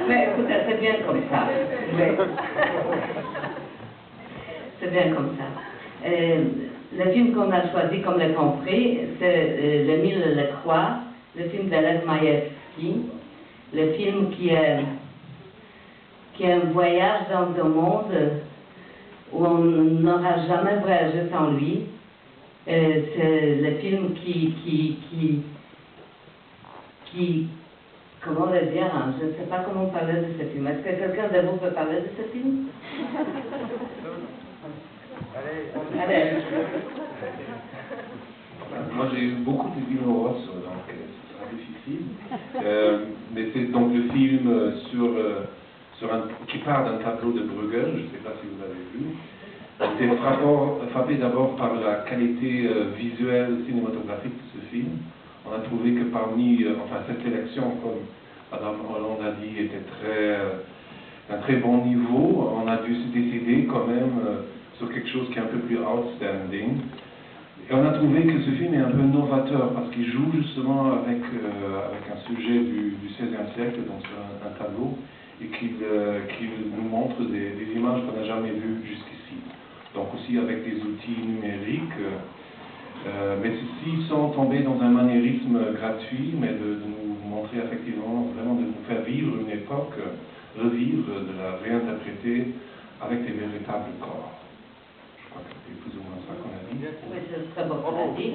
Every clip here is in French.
Mais écoute, c'est bien comme ça. Oui. C'est bien comme ça. Le film qu'on a choisi comme le compris, c'est Le Mille le Croix, le film de Lev Maïevski, le film qui est un voyage dans un monde où on n'aura jamais voyagé sans lui. C'est le film qui comment le dire, hein? Je ne sais pas comment parler de ce film. Est-ce que quelqu'un de vous peut parler de ce film? Allez. Moi j'ai eu beaucoup de films Ross, donc ce sera difficile. Mais c'est donc le film qui part d'un tableau de Bruegel, je ne sais pas si vous l'avez vu. J'étais frappé d'abord par la qualité visuelle cinématographique de ce film. On a trouvé que parmi, cette sélection, comme Madame Hollande a dit, était d'un très bon niveau. On a dû se décider quand même sur quelque chose qui est un peu plus outstanding. Et on a trouvé que ce film est un peu novateur parce qu'il joue justement avec un sujet du XVIe siècle, donc sur un tableau, et qu'il nous montre des images qu'on n'a jamais vues jusqu'ici. Donc aussi avec des outils numériques, mais ceci sans tomber dans un maniérisme gratuit, mais de nous montrer effectivement, vraiment de nous faire vivre une époque, revivre, de la réinterpréter avec des véritables corps. Je crois que c'est plus ou moins ça qu'on a dit. Oui, c'est très bon qu'on a dit.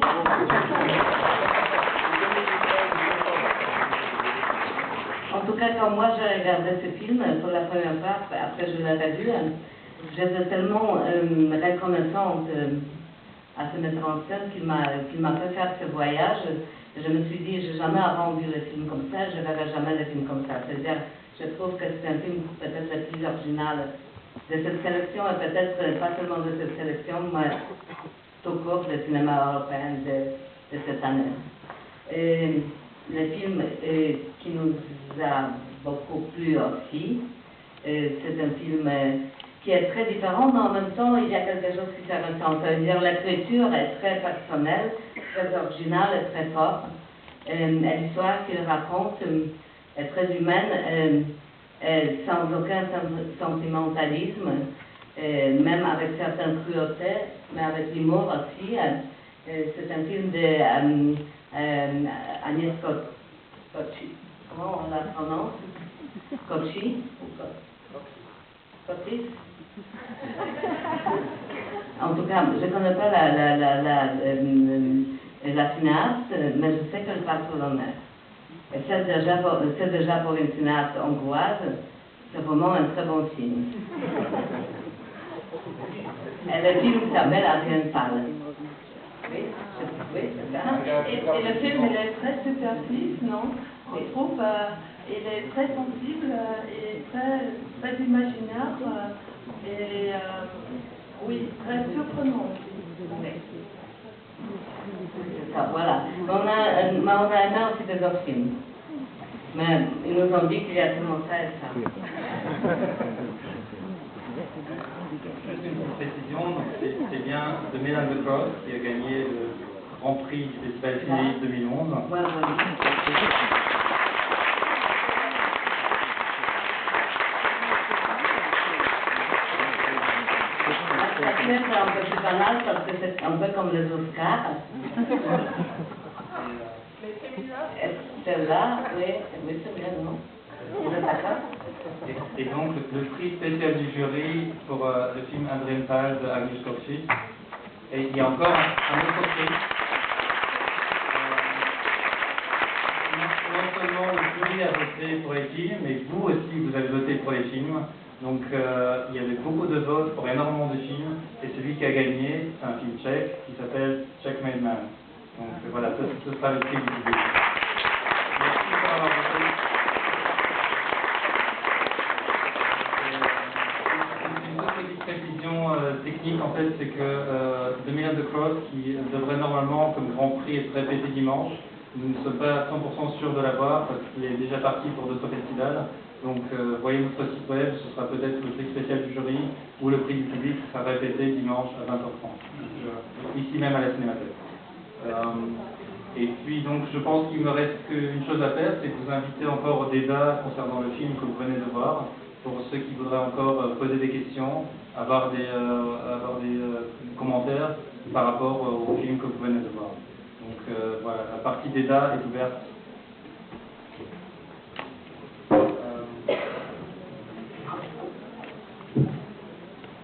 En tout cas, quand moi j'ai regardé ce film pour la première fois, après je l'avais vu, j'étais tellement reconnaissante à ce metteur en scène qu'il m'a fait faire ce voyage. Je me suis dit, j'ai jamais avant vu le film comme ça, je ne verrai jamais le film comme ça. C'est-à-dire, je trouve que c'est un film peut-être le plus original de cette sélection, et peut-être pas seulement de cette sélection, mais tout court du cinéma européen de cette année. Le film qui nous a beaucoup plu aussi, c'est un film qui est très différent, mais en même temps, il y a quelque chose qui se ressent. C'est-à-dire, l'écriture est très personnelle, très originale et très forte. L'histoire qu'il raconte est très humaine, sans aucun sentimentalisme, même avec certaines cruautés, mais avec l'humour aussi. C'est un film de Agnès Cocchi. Comment on la prononce? Cocchi? Cocchi? En tout cas, je ne connais pas la cinéaste, mais je sais qu'elle parle polonais. Et c'est déjà pour une cinéaste hongroise, c'est vraiment un très bon signe. Et le film s'appelle Arientale. Oui, c'est ça. Et le film, il est très subversif, non? Je trouve, il est très sensible et très imaginaire et oui, très surprenant. Ça, voilà. On a aimé aussi des autres films. Mais ils nous ont dit qu'il y a tellement ça et ça. Juste une petite précision, c'est bien The Mill and the Cross qui a gagné le Grand Prix du Festival Cinéaste 2011. Voilà. C'est un peu plus banal parce que c'est un peu comme les Oscars. Celle-là, oui, c'est bien, non? Vous êtes d'accord? Et donc, le prix spécial du jury pour le film Arientale de Agnès Cocchi. Et il y a encore un autre prix. Non seulement le jury a voté pour les films, mais vous aussi, vous avez voté pour les films. Donc, il y avait beaucoup de votes pour énormément de films. Et celui qui a gagné, c'est un film tchèque qui s'appelle Checkmate Man. Donc, voilà, ce sera le prix du public. Merci pour avoir voté. Une autre petite précision technique, en fait, c'est que The Mill and the Cross, qui devrait normalement, comme Grand Prix, être répété dimanche, nous ne sommes pas à 100% sûrs de l'avoir parce qu'il est déjà parti pour d'autres festivals. Donc, voyez notre site web, ce sera peut-être le prix spécial du jury ou le prix du public qui sera répété dimanche à 20h30, ici même à la Cinémathèque. Et puis donc je pense qu'il me reste qu'une chose à faire, c'est vous inviter encore au débat concernant le film que vous venez de voir, pour ceux qui voudraient encore poser des questions, avoir des commentaires par rapport au film que vous venez de voir. Donc voilà, la partie débat est ouverte